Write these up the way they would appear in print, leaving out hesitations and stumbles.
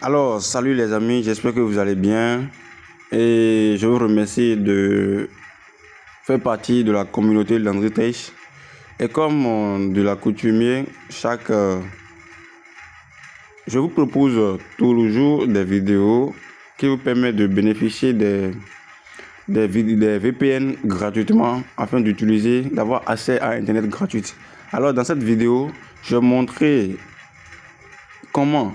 Alors, salut les amis, j'espère que vous allez bien et je vous remercie de faire partie de la communauté de l'André Tech. Et comme de la coutumier, je vous propose tous les jours des vidéos qui vous permettent de bénéficier des VPN gratuitement afin d'avoir accès à Internet gratuit. Alors, dans cette vidéo, je vais montrer comment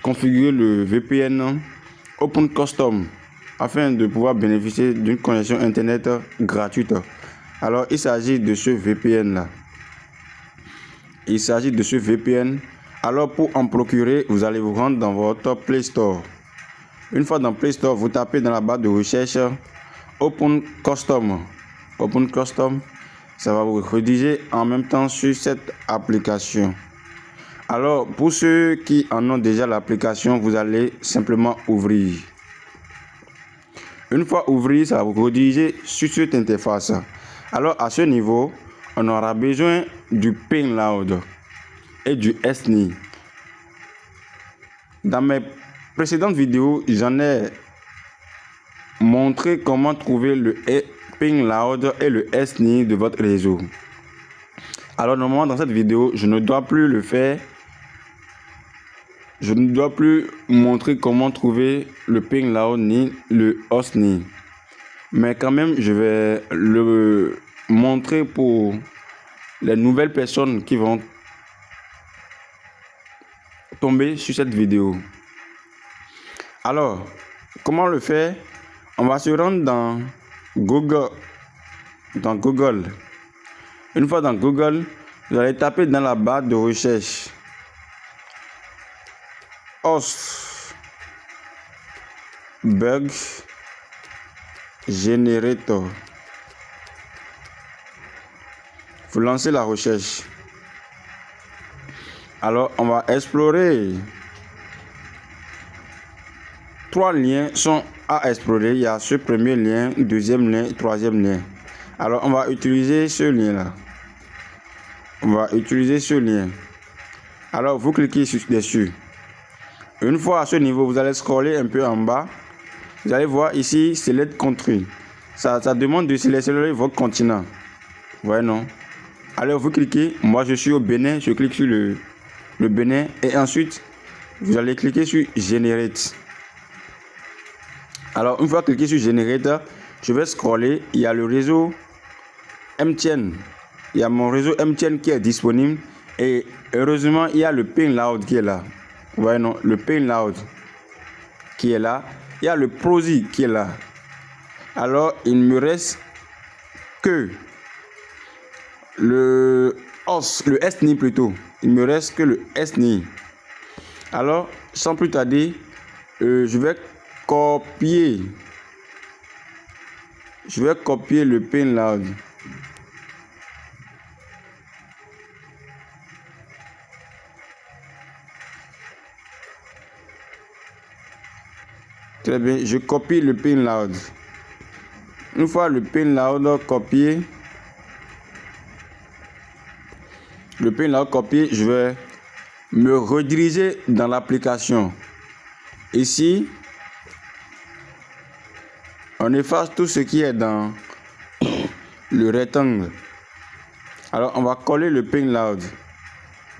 configurer le VPN Open Custom afin de pouvoir bénéficier d'une connexion internet gratuite. Alors il s'agit de ce VPN là. Alors pour en procurer, vous allez vous rendre dans votre Play Store. Une fois dans Play Store, vous tapez dans la barre de recherche Open Custom. Ça va vous rediriger en même temps sur cette application. Alors, pour ceux qui en ont déjà l'application, vous allez simplement ouvrir. Une fois ouvert, ça va vous rediriger sur cette interface. Alors, à ce niveau, on aura besoin du Pingloud et du SNI. Dans mes précédentes vidéos, j'en ai montré comment trouver le Pingloud et le SNI de votre réseau. Alors, normalement, dans cette vidéo, je ne dois plus le faire. Je ne dois plus montrer comment trouver le Pingloud ni le SNI. Mais quand même, je vais le montrer pour les nouvelles personnes qui vont tomber sur cette vidéo. Alors, comment le faire? On va se rendre dans Google. Une fois dans Google, vous allez taper dans la barre de recherche Host Bug Generator. Vous lancez la recherche. Alors, on va explorer. 3 liens sont à explorer. Il y a ce premier lien, deuxième lien, troisième lien. Alors, on va utiliser ce lien-là. Alors, vous cliquez dessus. Une fois à ce niveau, vous allez scroller un peu en bas. Vous allez voir ici, Select Country. Ça demande de sélectionner votre continent. Ouais, non. Alors, vous cliquez. Moi, je suis au Bénin. Je clique sur le Bénin. Et ensuite, vous allez cliquer sur Generate. Alors, une fois cliqué sur Generate, je vais scroller. Il y a le réseau MTN. Il y a mon réseau MTN qui est disponible. Et heureusement, il y a le Pingloud qui est là. Ouais, non, le Pingloud qui est là. Il y a le Prosy qui est là. Alors, il ne me reste que le SNI plutôt. Il me reste que le SNI. Alors, sans plus tarder, je vais copier le Pingloud. Très bien, je copie le Pingloud. Une fois le Pingloud copié, je vais me rediriger dans l'application. Ici, on efface tout ce qui est dans le rectangle. Alors, on va coller le Pingloud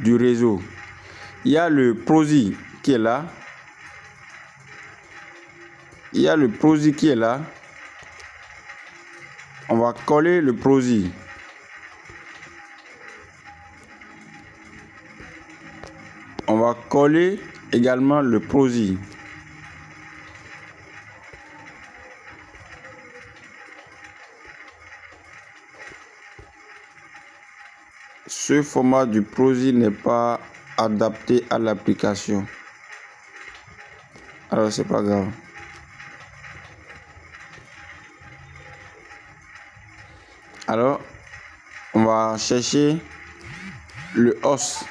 du réseau. Il y a le Prosy qui est là. On va coller le Prosy. On va coller également le Prosy. Ce format du Prosy n'est pas adapté à l'application. Alors, c'est pas grave. Alors, on va chercher le host,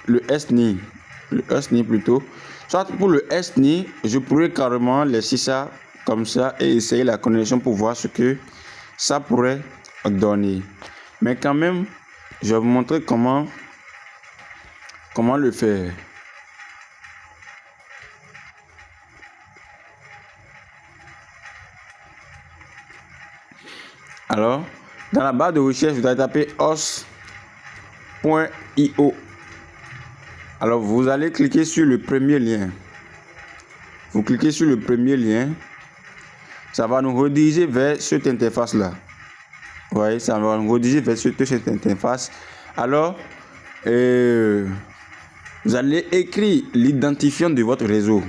le SNI plutôt. Soit pour le SNI, je pourrais carrément laisser ça comme ça et essayer la connexion pour voir ce que ça pourrait donner. Mais quand même, je vais vous montrer comment le faire. Alors, dans la barre de recherche, vous allez taper os.io. Alors, vous allez cliquer sur le premier lien. Vous cliquez sur le premier lien. Ça va nous rediriger vers cette interface-là. Vous voyez, ça va nous rediriger vers cette interface. Alors, vous allez écrire l'identifiant de votre réseau.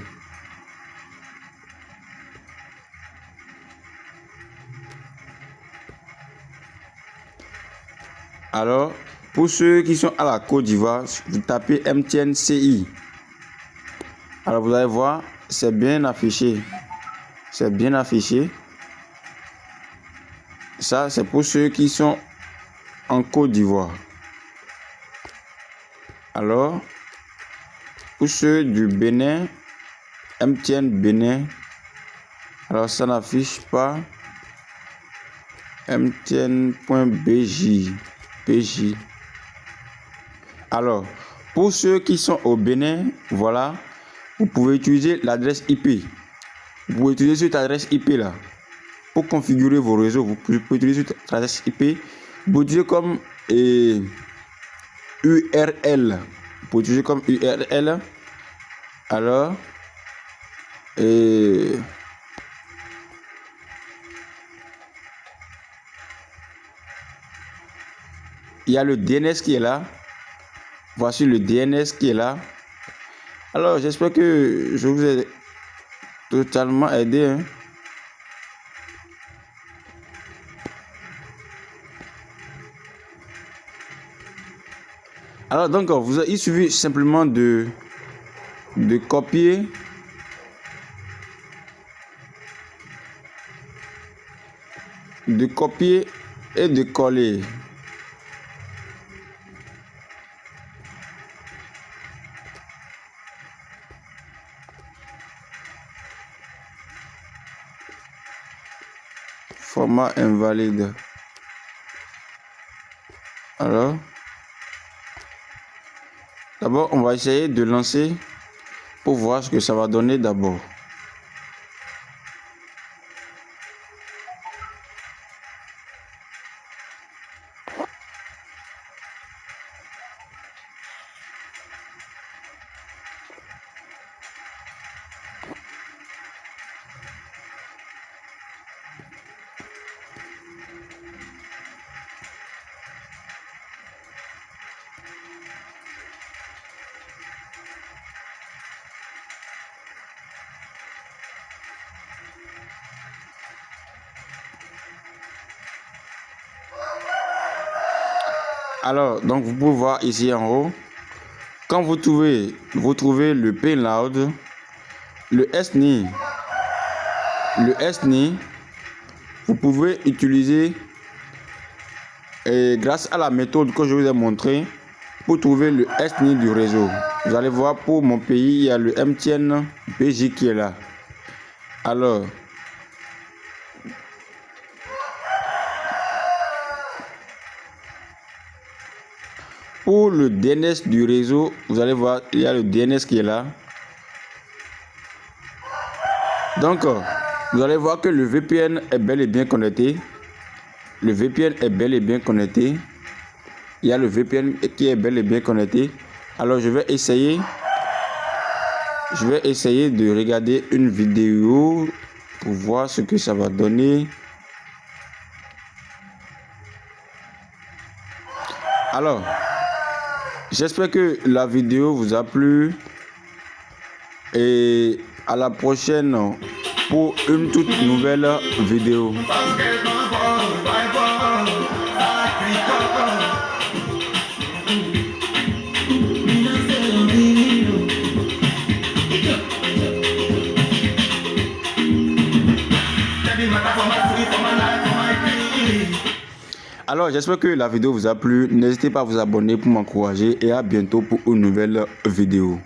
Alors, pour ceux qui sont à la Côte d'Ivoire, vous tapez MTN CI. Alors, vous allez voir, c'est bien affiché. C'est bien affiché. Ça, c'est pour ceux qui sont en Côte d'Ivoire. Alors, pour ceux du Bénin, MTN Bénin. Alors, ça n'affiche pas mtn.bj. Alors, pour ceux qui sont au Bénin, voilà, vous pouvez utiliser l'adresse IP. Vous pouvez utiliser cette adresse IP là pour configurer vos réseaux. Vous pouvez utiliser cette adresse IP. Vous pouvez utiliser comme URL. Vous pouvez utiliser comme URL. Alors, il y a le DNS qui est là. Voici le DNS qui est là. Alors, j'espère que je vous ai totalement aidé. Hein. Alors, donc, il suffit simplement de copier et de coller. Format invalide. Alors, d'abord, on va essayer de lancer pour voir ce que ça va donner d'abord. Alors, donc vous pouvez voir ici en haut, quand vous trouvez le payload, le SNI, vous pouvez utiliser grâce à la méthode que je vous ai montré pour trouver le SNI du réseau. Vous allez voir, pour mon pays, il y a le MTN BJ qui est là. Alors, pour le DNS du réseau, vous allez voir, il y a le DNS qui est là. Donc, vous allez voir que le VPN est bel et bien connecté. Le VPN est bel et bien connecté. Il y a le VPN qui est bel et bien connecté. Alors, je vais essayer de regarder une vidéo pour voir ce que ça va donner. Alors, j'espère que la vidéo vous a plu et à la prochaine pour une toute nouvelle vidéo. Alors, j'espère que la vidéo vous a plu. N'hésitez pas à vous abonner pour m'encourager et à bientôt pour une nouvelle vidéo.